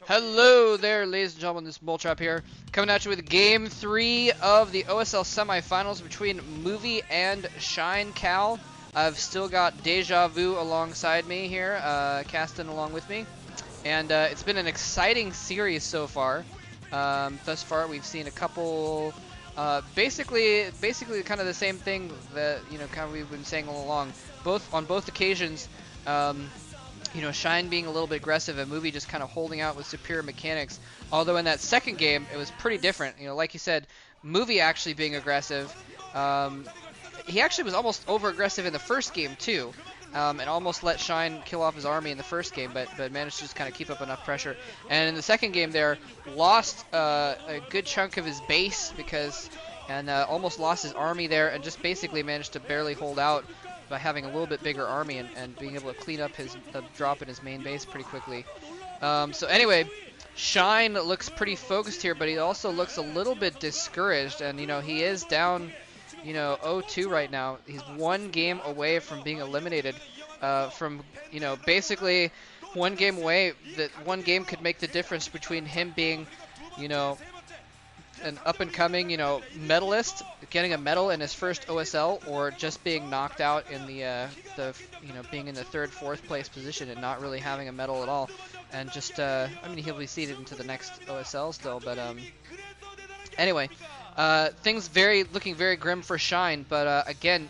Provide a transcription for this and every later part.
Hello there, ladies and gentlemen. This is Bulltrap here, coming at you with Game 3 of the OSL semifinals between mOvie and Shine KaL. I've still got Deja Vu alongside me here, casting along with me, and it's been an exciting series so far. Thus far, we've seen a couple, basically kind of the same thing that kind of we've been saying all along. On both occasions. Shine being a little bit aggressive and mOvie just kind of holding out with superior mechanics. Although in that second game, it was pretty different. Like you said, mOvie actually being aggressive. He actually was almost over-aggressive in the first game too, and almost let Shine kill off his army in the first game, but managed to just kind of keep up enough pressure. And in the second game there, lost a good chunk of his base and almost lost his army there, and just basically managed to barely hold out by having a little bit bigger army and being able to clean up his drop in his main base pretty quickly. So anyway, Shine looks pretty focused here, but he also looks a little bit discouraged, and he is down 0-2 right now. He's one game away from being eliminated from basically one game away. That one game could make the difference between him being an up-and-coming, medalist, getting a medal in his first OSL, or just being knocked out in the being in the third, fourth place position and not really having a medal at all, and just, I mean, he'll be seeded into the next OSL still, but anyway, things looking very grim for Shine, but again,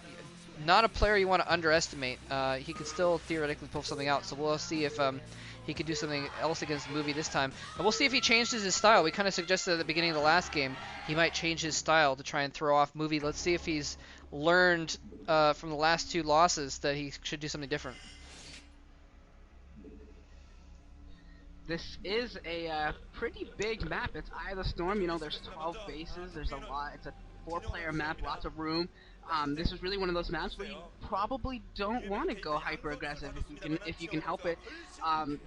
not a player you want to underestimate. He could still theoretically pull something out, so we'll see if he could do something else against mOvie this time. And we'll see if he changes his style. We kind of suggested at the beginning of the last game he might change his style to try and throw off mOvie. Let's see if he's learned from the last two losses that he should do something different. This is a pretty big map. It's Eye of the Storm. There's 12 bases. There's a lot. It's a 4-player map, lots of room. This is really one of those maps where you probably don't want to go hyper aggressive if you can help it,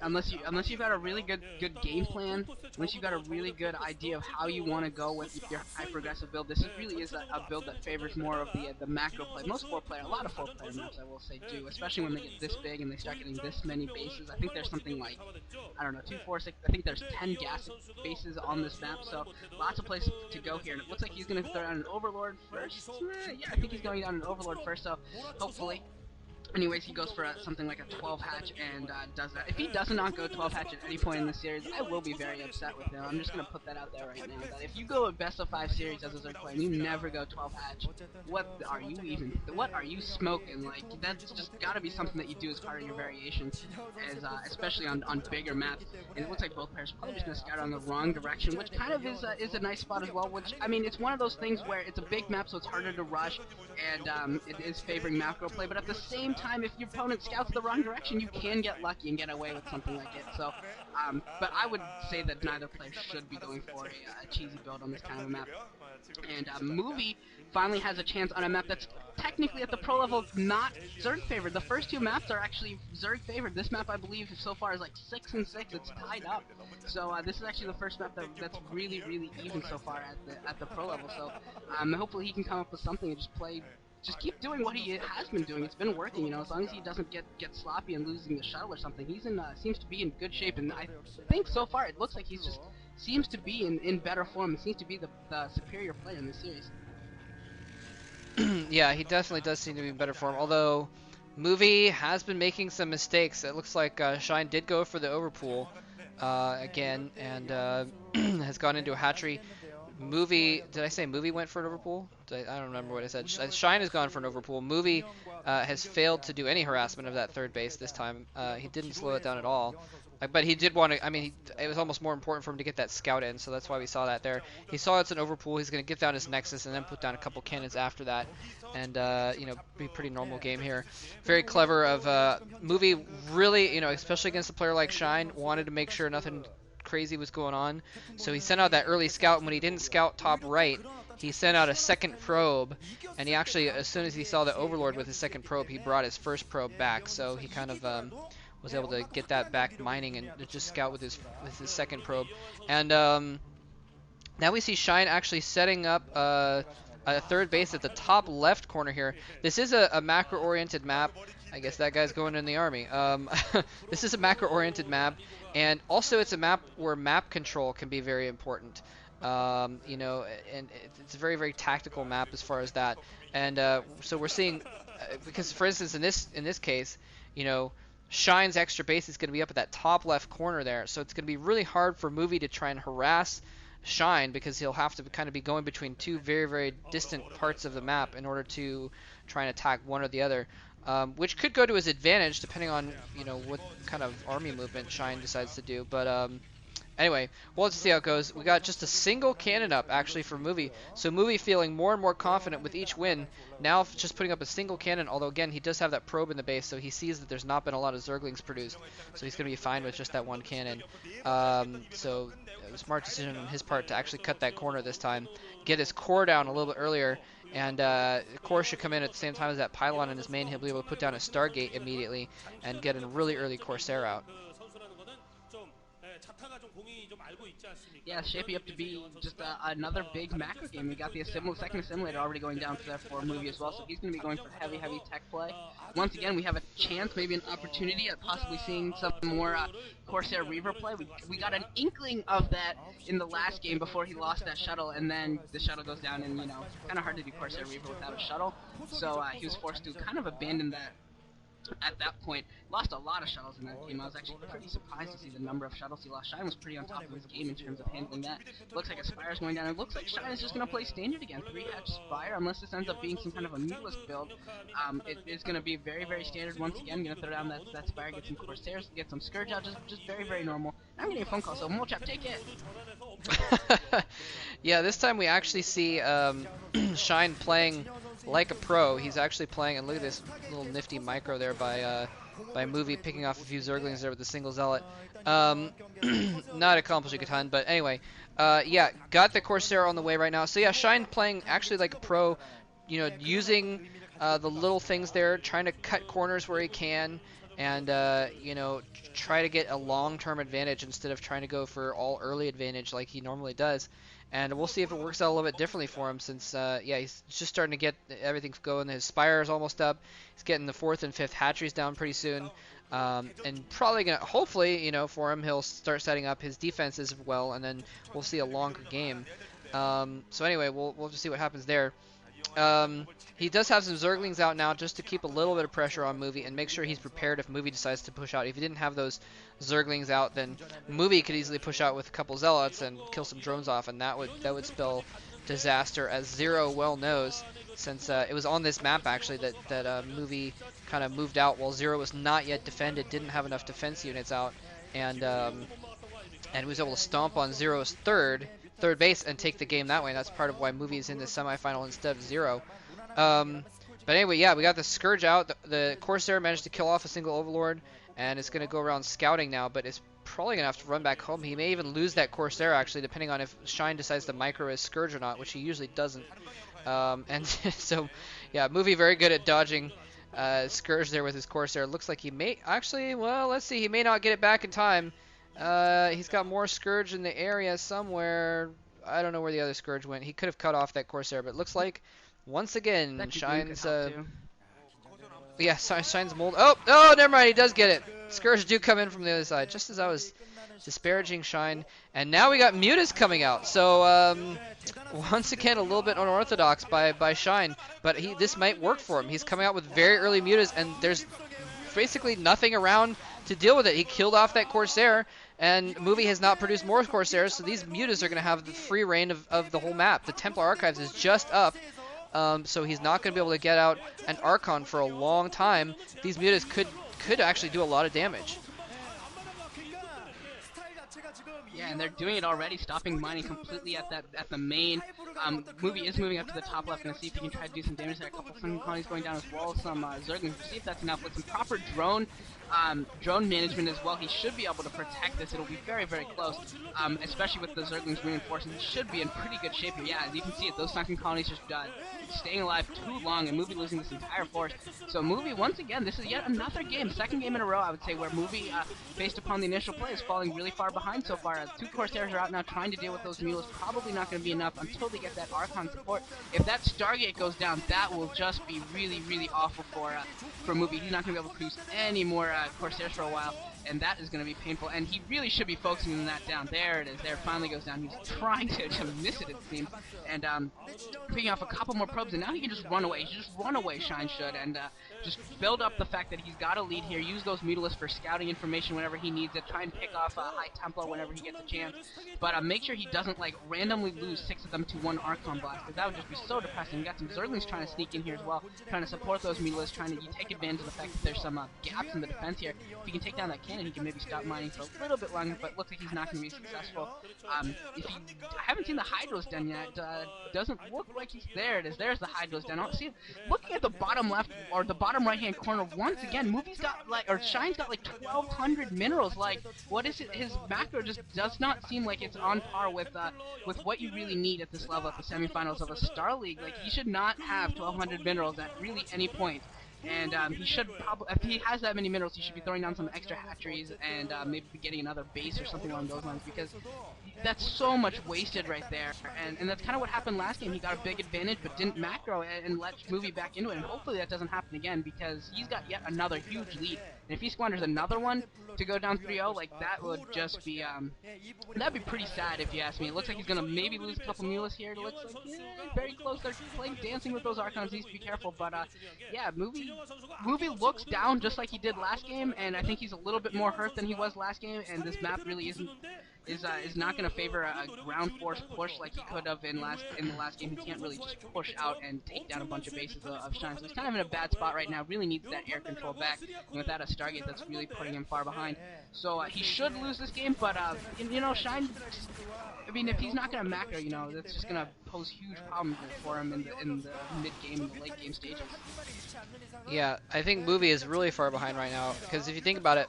unless you've got a really good game plan, unless you've got a really good idea of how you want to go with your hyper aggressive build. This really is a build that favors more of the macro play. Most a lot of 4-player maps, I will say, do, especially when they get this big and they start getting this many bases. I think there's something like, I don't know, 2, 4, 6. I think there's 10 gas bases on this map, so lots of places to go here. And it looks like he's going to throw out an Overlord first. Yeah, I think he's going down an Overlord first, so hopefully. Anyways, he goes for something like a 12 hatch and does that. If he does not go 12 hatch at any point in the series, I will be very upset with him. I'm just going to put that out there right now. That if you go a best of 5 series as a Zerg player and you never go 12 hatch, what are you smoking? Like, that's just got to be something that you do as part of your variations, especially on bigger maps. And it looks like both players are probably just going to scout on the wrong direction, which kind of is a nice spot as well. Which, I mean, it's one of those things where it's a big map, so it's harder to rush, and it is favoring macro play, but at the same time, if your opponent scouts the wrong direction, you can get lucky and get away with something like it. So, but I would say that neither player should be going for a cheesy build on this kind of a map. And mOvie finally has a chance on a map that's technically at the pro level not Zerg favored. The first two maps are actually Zerg favored. This map, I believe, so far is like 6 and 6. It's tied up. So this is actually the first map that's really even so far at the pro level. So hopefully he can come up with something and just keep doing what he has been doing. It's been working, as long as he doesn't get sloppy and losing the shuttle or something. He's seems to be in good shape, and I think so far it looks like he's just seems to be in better form. He seems to be the superior player in this series. Yeah, he definitely does seem to be in better form, although mOvie has been making some mistakes. It looks like Shine did go for the overpool again, and has gone into a hatchery. mOvie, did I say mOvie went for an overpool? I don't remember what I said. Shine has gone for an overpool. mOvie has failed to do any harassment of that third base this time. He didn't slow it down at all. But he did want to, I mean, it was almost more important for him to get that scout in, so that's why we saw that there. He saw it's an overpool. He's going to get down his Nexus and then put down a couple cannons after that. And, be a pretty normal game here. Very clever of mOvie, really, especially against a player like Shine, wanted to make sure nothing crazy was going on, so he sent out that early scout, and when he didn't scout top right, he sent out a second probe, and he actually, as soon as he saw the Overlord with his second probe, he brought his first probe back, so he kind of was able to get that back mining and just scout with his second probe. And now we see Shine actually setting up a third base at the top left corner here. This is a macro-oriented map, I guess that guy's going in the army. This is a macro-oriented map, and also it's a map where map control can be very important. You know, and it's a very, very tactical map as far as that. And so we're seeing, because for instance, in this case, you know, Shine's extra base is going to be up at that top left corner there, so it's going to be really hard for mOvie to try and harass Shine because he'll have to kind of be going between two very, very distant parts of the map in order to try and attack one or the other, which could go to his advantage depending on, you know, what kind of army movement Shine decides to do. But anyway, we'll have to see how it goes. We got just a single cannon up, actually, for mOvie. So mOvie feeling more and more confident with each win. Now just putting up a single cannon, although, again, he does have that probe in the base, so he sees that there's not been a lot of Zerglings produced. So he's going to be fine with just that one cannon. So a smart decision on his part to actually cut that corner this time. Get his core down a little bit earlier. And the core should come in at the same time as that pylon in his main. He'll be able to put down a Stargate immediately and get a really early Corsair out. Yeah, it's shaping up to be just another big macro game. We got the second assimilator already going down for mOvie as well, so he's going to be going for heavy tech play. Once again, we have a chance, maybe an opportunity at possibly seeing some more Corsair Reaver play. We got an inkling of that in the last game before he lost that shuttle, and then the shuttle goes down, and, you know, it's kind of hard to do Corsair Reaver without a shuttle, so he was forced to kind of abandon that. At that point, lost a lot of shuttles in that game. I was actually pretty surprised to see the number of shuttles he lost. Shine was pretty on top of his game in terms of handling that. Looks like a Spire's going down. It looks like Shine is just going to play standard again. 3-hatch Spire, unless this ends up being some kind of a muteless build. It is going to be very, very standard once again. Going to throw down that Spire, get some Corsairs, get some Scourge out, just very, very normal. I'm getting a phone call, so Molchap, take it. Yeah, this time we actually see Shine playing like a pro. He's actually playing, and look at this little nifty micro there by mOvie, picking off a few Zerglings there with a single Zealot. Not accomplishing a ton, but anyway, yeah, got the Corsair on the way right now. So yeah, Shine playing actually like a pro, you know, using the little things there, trying to cut corners where he can, and you know, try to get a long-term advantage instead of trying to go for all early advantage like he normally does. And we'll see if it works out a little bit differently for him since, yeah, he's just starting to get everything going. His Spire is almost up. He's getting the 4th and 5th hatcheries down pretty soon. And probably going to, hopefully, you know, for him, he'll start setting up his defenses as well, and then we'll see a longer game. So anyway, we'll just see what happens there. He does have some Zerglings out now just to keep a little bit of pressure on mOvie and make sure he's prepared if mOvie decides to push out. If he didn't have those Zerglings out, then mOvie could easily push out with a couple Zealots and kill some drones off, and that would spell disaster, as Zero well knows, since it was on this map actually that mOvie kind of moved out while Zero was not yet defended, didn't have enough defense units out, and was able to stomp on Zero's third base and take the game that way. That's part of why mOvie is in the semifinal instead of Zero. But anyway, yeah, we got the Scourge out. The Corsair managed to kill off a single Overlord, and it's going to go around scouting now, but it's probably going to have to run back home. He may even lose that Corsair, actually, depending on if Shine decides to micro his Scourge or not, which he usually doesn't. And so, yeah, mOvie very good at dodging Scourge there with his Corsair. Looks like he may, actually, well, let's see, he may not get it back in time. He's got more Scourge in the area somewhere. I don't know where the other Scourge went. He could have cut off that Corsair, but it looks like, once again, Shine's, yeah, Shine's mold. Oh, never mind, he does get it. Scourge do come in from the other side, just as I was disparaging Shine. And now we got Mutas coming out. So, once again, a little bit unorthodox by Shine, but this might work for him. He's coming out with very early Mutas, and there's basically nothing around to deal with it. He killed off that Corsair, and mOvie has not produced more Corsairs, so these Mutas are going to have the free reign of the whole map. The Templar Archives is just up, so he's not going to be able to get out an Archon for a long time. These Mutas could actually do a lot of damage. Yeah, and they're doing it already, stopping mining completely at the main. mOvie is moving up to the top left, gonna see if he can try to do some damage there. A couple Sun colonies going down as well, some Zerglings. See if that's enough with some proper drone management as well. He should be able to protect this. It'll be very, very close, especially with the Zerglings reinforcing. He should be in pretty good shape here. Yeah, as you can see it, those sunken colonies just staying alive too long, and mOvie losing this entire force. So mOvie, once again, this is yet another game, second game in a row, I would say, where mOvie, based upon the initial play, is falling really far behind. behind so far. 2 Corsairs are out now trying to deal with those mules. Probably not going to be enough until they get that Archon support. If that Stargate goes down, that will just be really, really awful for mOvie. He's not going to be able to produce any more Corsairs for a while, and that is going to be painful. And he really should be focusing on that down. There it is. There it finally goes down. He's trying to miss it seems. And picking off a couple more probes, and now he can just run away. He should just run away, Shine should, and just build up the fact that he's got a lead here. Use those Mutalisks for scouting information whenever he needs it. Try and pick off High Templar whenever he gets a chance. But make sure he doesn't like randomly lose 6 of them to 1 Archon blast, because that would just be so depressing. You got some Zerglings trying to sneak in here as well, trying to support those Mutalisks, trying to take advantage of the fact that there's some gaps in the defense here. If he can take down that cannon, he can maybe stop mining for a little bit longer, but looks like he's not going to be successful. I haven't seen the Hydro's den yet. Doesn't look like he's there. It is. There's the Hydro's den. See, looking at the bottom left or the bottom right hand corner, once again, Movie's got like, or Shine's got like 1,200 minerals. Like, what is it? His macro just does not seem like it's on par with what you really need at this level at the semifinals of a Star League. Like, he should not have 1,200 minerals at really any point. And he should probably, if he has that many minerals, he should be throwing down some extra hatcheries and maybe getting another base or something along those lines, because that's so much wasted right there. And that's kind of what happened last game. He got a big advantage but didn't macro and let Movie back into it. And hopefully that doesn't happen again, because he's got yet another huge lead. And if he squanders another one to go down 3-0, like, that would just be, that'd be pretty sad if you ask me. It looks like he's going to maybe lose a couple mules here. It looks like, yeah, very close. They're playing dancing with those Archons. He needs to be careful. But, yeah, Movie looks down just like he did last game, and I think he's a little bit more hurt than he was last game, and this map really is not going to favor a ground force push like he could have in the last game. He can't really just push out and take down a bunch of bases of Shine, so he's kind of in a bad spot right now. Really needs that air control back, and without a Stargate, that's really putting him far behind. So he should lose this game, but you know, Shine, I mean, if he's not going to macro, you know, that's just going to pose huge problems for him in the mid-game and the late-game stages. Yeah, I think Movie is really far behind right now, because if you think about it,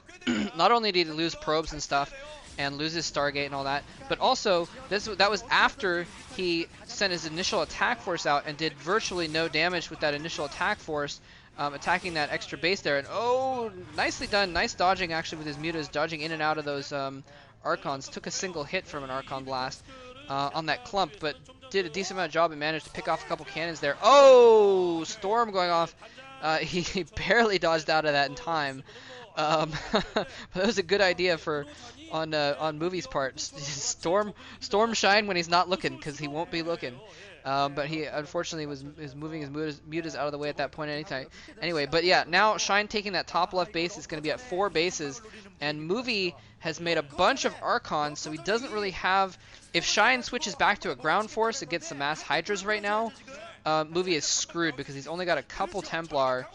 not only did he lose probes and stuff, and lose his Stargate and all that, but also that was after he sent his initial attack force out and did virtually no damage with that initial attack force, attacking that extra base there. And oh, nicely done, nice dodging actually with his mutas, dodging in and out of those Archons. Took a single hit from an Archon blast on that clump, but did a decent amount of job and managed to pick off a couple cannons there. Oh, Storm going off. He barely dodged out of that in time. But that was a good idea on Movie's part. Storm Shine when he's not looking, because he won't be looking. But he unfortunately is moving his mutas out of the way at that point anytime. Anyway, but yeah, now Shine taking that top left base is going to be at 4 bases, and Movie has made a bunch of Archons, so he doesn't really have. If Shine switches back to a ground force and gets some mass Hydras right now, Movie is screwed, because he's only got a couple Templar,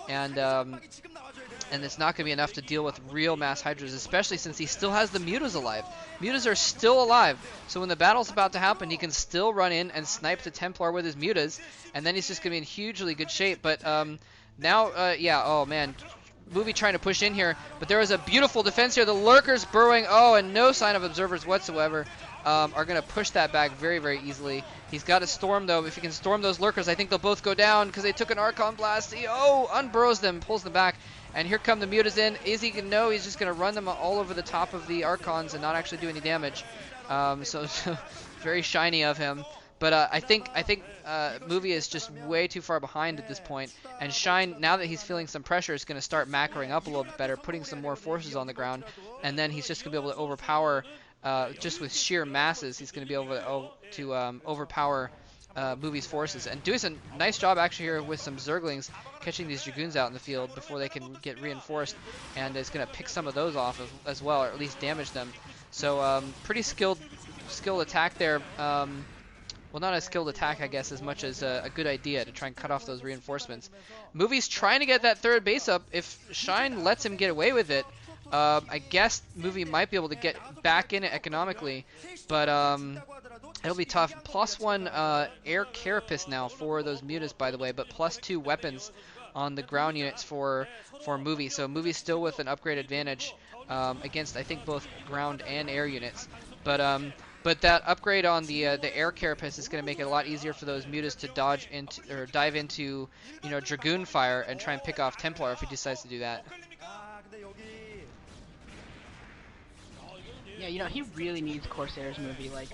and it's not going to be enough to deal with real mass Hydras, especially since he still has the mutas alive. Mutas are still alive, so when the battle's about to happen, he can still run in and snipe the Templar with his mutas, and then he's just going to be in hugely good shape. But now, yeah, oh man, Movie trying to push in here, but there is a beautiful defense here. The Lurkers burrowing, oh, and no sign of observers whatsoever. Are going to push that back very, very easily. He's got to storm, though. If he can storm those Lurkers, I think they'll both go down, because they took an Archon blast. He, unburrows them, pulls them back. And here come the mutas in. Is he going to know? He's just going to run them all over the top of the Archons and not actually do any damage. So very shiny of him. But I think Movie is just way too far behind at this point. And Shine, now that he's feeling some pressure, is going to start macroing up a little bit better, putting some more forces on the ground. And then he's just going to be able to overpower, just with sheer masses, he's going to be able to overpower Movie's forces, and doing a nice job actually here with some Zerglings, catching these Dragoons out in the field before they can get reinforced, and is going to pick some of those off as well, or at least damage them. So pretty skilled attack there. Well, not a skilled attack, I guess, as much as a good idea to try and cut off those reinforcements. Movie's trying to get that third base up. If Shine lets him get away with it, I guess Movie might be able to get back in it economically, but it'll be tough. +1 air carapace now for those mutas, by the way, but +2 weapons on the ground units for Movie. So Movie's still with an upgrade advantage against, I think, both ground and air units. But that upgrade on the air carapace is going to make it a lot easier for those mutas to dodge into or dive into, you know, Dragoon fire and try and pick off Templar if he decides to do that. Yeah, you know, he really needs Corsairs movie. Like,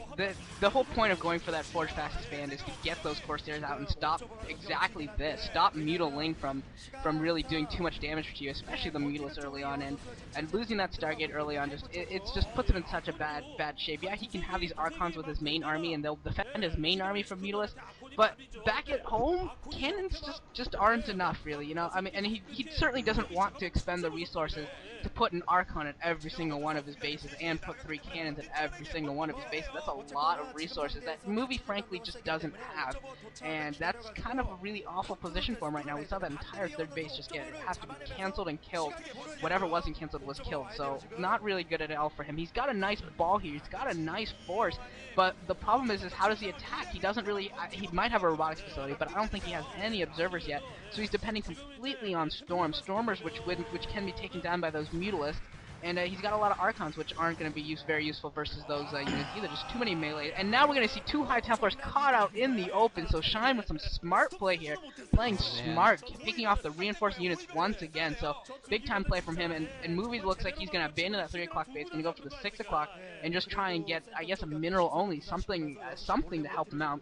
the whole point of going for that Forge Fastest band is to get those Corsairs out and stop exactly this. Stop Mutiling from really doing too much damage to you, especially the Mutilus early on, and losing that Stargate early on it's just puts him in such a bad shape. Yeah, he can have these Archons with his main army and they'll defend his main army from Mutilus, but back at home, cannons just aren't enough, really, you know? I mean, and he certainly doesn't want to expend the resources to put an Archon at every single one of his bases and put 3 cannons at every single one of his bases. That's a lot of resources that movie frankly just doesn't have, and that's kind of a really awful position for him right now. We saw that entire third base just have to be cancelled and killed. Whatever wasn't cancelled was killed, so not really good at all for him. He's got a nice ball here, he's got a nice force, but the problem is how does he attack? He doesn't really, he might have a robotics facility, but I don't think he has any observers yet, so he's depending completely on stormers, which can be taken down by those Mutalisks, and he's got a lot of Archons, which aren't going to be very useful versus those units either. Just too many melee. And now we're going to see 2 High Templars caught out in the open, so Shine with some smart play here, playing smart, picking off the reinforcing units once again, so big time play from him, and Movie looks like he's going to abandon that 3 o'clock base, going to go for the 6 o'clock, and just try and get, I guess, a mineral only, something to help him out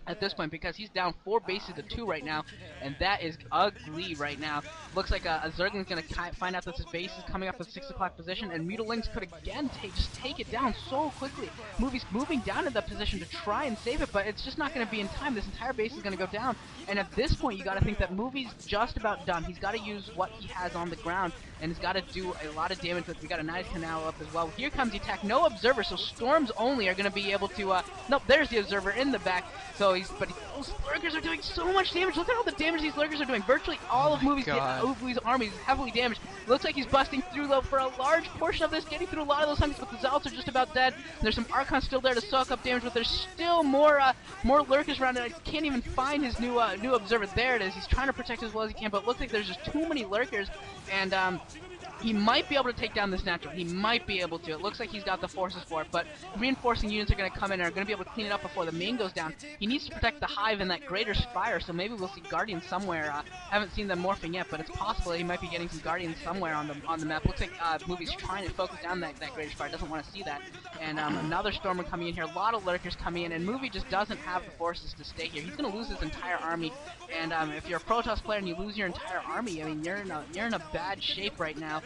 at this point, because he's down 4 bases to 2 right now, and that is ugly right now. Looks like a Zergling's going to find out that his base is coming up the 6 o'clock position, and Mutilings could again just take it down so quickly. Movie's moving down in that position to try and save it, but it's just not going to be in time. This entire base is going to go down, and at this point you got to think that Movie's just about done. He's got to use what he has on the ground, and he's got to do a lot of damage with. We got a nice canal up as well. Here comes the attack. No observer, so Storms only are going to be able to. Nope, there's the observer in the back. So those lurkers are doing so much damage. Look at all the damage these lurkers are doing. Virtually all of Movie's army is heavily damaged. Looks like he's busting through though for a large portion of this, getting through a lot of those hunks, but the Zealots are just about dead. There's some Archons still there to soak up damage, but there's still more lurkers around, and I can't even find his new observer. There it is. He's trying to protect as well as he can, but it looks like there's just too many lurkers, and he might be able to take down this natural. He might be able to. It looks like he's got the forces for it, but reinforcing units are going to come in and are going to be able to clean it up before the main goes down. He needs to protect the hive and that greater spire, so maybe we'll see Guardians somewhere. Haven't seen them morphing yet, but it's possible that he might be getting some Guardians somewhere on the map. Looks like Movie's trying to focus down that greater spire, doesn't want to see that. And another Stormer coming in here, a lot of lurkers coming in, and Movie just doesn't have the forces to stay here. He's going to lose his entire army, and if you're a Protoss player and you lose your entire army, I mean, you're in a bad shape right now.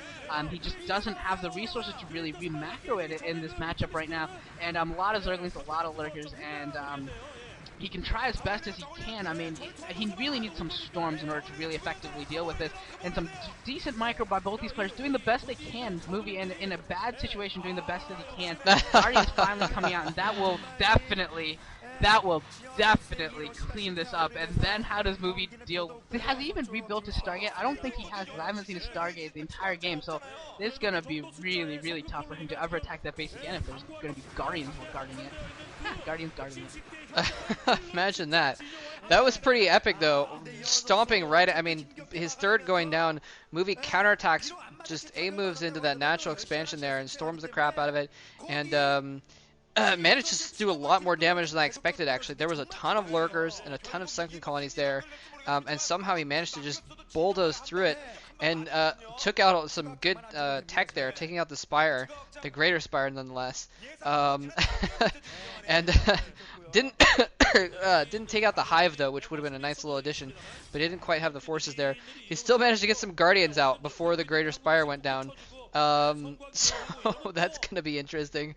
He just doesn't have the resources to really re-macro it in this matchup right now, and a lot of Zerglings, a lot of lurkers, and he can try as best as he can. I mean, he really needs some storms in order to really effectively deal with this, and some decent micro by both these players doing the best they can. Movie in a bad situation doing the best that he can. Guardian's finally coming out, and that will definitely clean this up. And then how does Movie deal? Has he even rebuilt his Stargate? I don't think he has, because I haven't seen a Stargate the entire game, so it's going to be really, really tough for him to ever attack that base again if there's going to be Guardians guarding it. Guardians guarding it. Imagine that. That was pretty epic, though. Stomping right at, I mean, his third going down, Movie counterattacks, just A moves into that natural expansion there and storms the crap out of it, and managed to do a lot more damage than I expected, actually. There was a ton of lurkers and a ton of sunken colonies there, and somehow he managed to just bulldoze through it and took out some good tech there, taking out the spire, the greater spire nonetheless, and didn't take out the hive though, which would have been a nice little addition, but he didn't quite have the forces there. He still managed to get some guardians out before the greater spire went down. So that's gonna be interesting.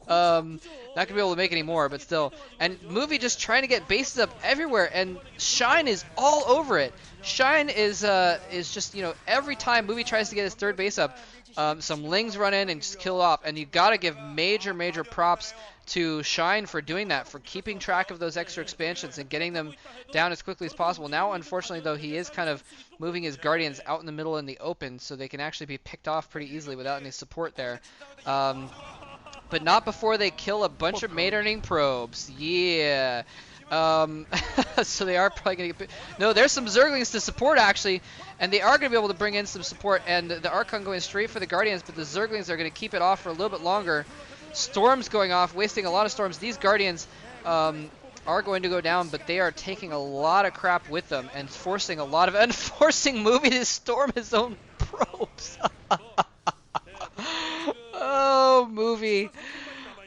Not gonna be able to make any more, but still. And Movie just trying to get bases up everywhere, and Shine is all over it. Shine is just, you know, every time Movie tries to get his third base up, some Lings run in and just kill it off. And you gotta give major props to Shine for doing that, for keeping track of those extra expansions and getting them down as quickly as possible. Now, unfortunately, though, he is kind of moving his Guardians out in the middle in the open, so they can actually be picked off pretty easily without any support there. But not before they kill a bunch of mate earning probes. Yeah. So they are probably going to get... No, there's some Zerglings to support, actually, and they are going to be able to bring in some support, and the Archon going straight for the Guardians, but the Zerglings are going to keep it off for a little bit longer. Storms going off, wasting a lot of storms. These Guardians are going to go down, but they are taking a lot of crap with them and forcing a lot of... and forcing Movie to storm his own probes. Oh, mOvie.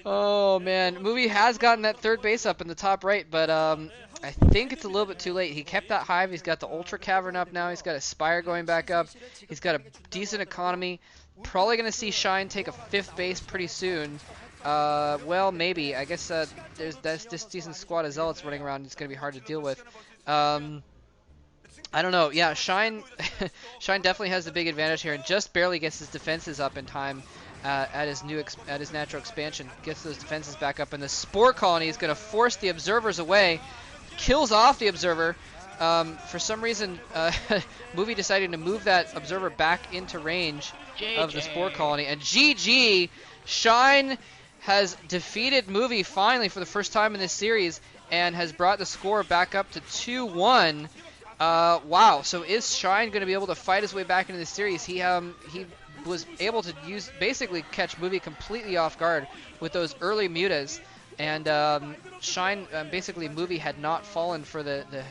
Oh man, mOvie has gotten that third base up in the top right, but I think it's a little bit too late. He kept that hive. He's got the Ultra Cavern up now. He's got a Spire going back up. He's got a decent economy. Probably going to see Shine take a fifth base pretty soon. Well, maybe. I guess there's this decent squad of Zealots running around. It's going to be hard to deal with. I don't know. Yeah, Shine Shine definitely has the big advantage here and just barely gets his defenses up in time at his natural expansion. Gets those defenses back up, and the Spore Colony is going to force the Observers away. Kills off the Observer. For some reason, mOvie decided to move that Observer back into range of the Spore Colony. And GG! Shine has defeated mOvie finally for the first time in this series and has brought the score back up to 2-1. Wow, so is Shine going to be able to fight his way back into the series? He was able to basically catch mOvie completely off guard with those early mutas. And Shine, basically mOvie had not fallen for the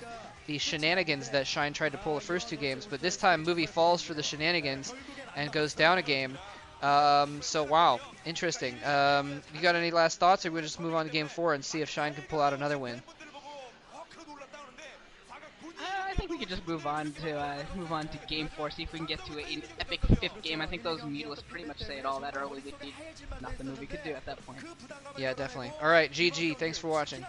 shenanigans that Shine tried to pull the first two games, but this time mOvie falls for the shenanigans and goes down a game. So wow, interesting. You got any last thoughts, or we'll just move on to game 4 and see if Shine can pull out another win? I think we could just move on to game 4. See if we can get to an epic 5th game. I think those mutalists pretty much say it all. That early lead, nothing mOvie could do at that point. Yeah, definitely. All right, GG. Thanks for watching.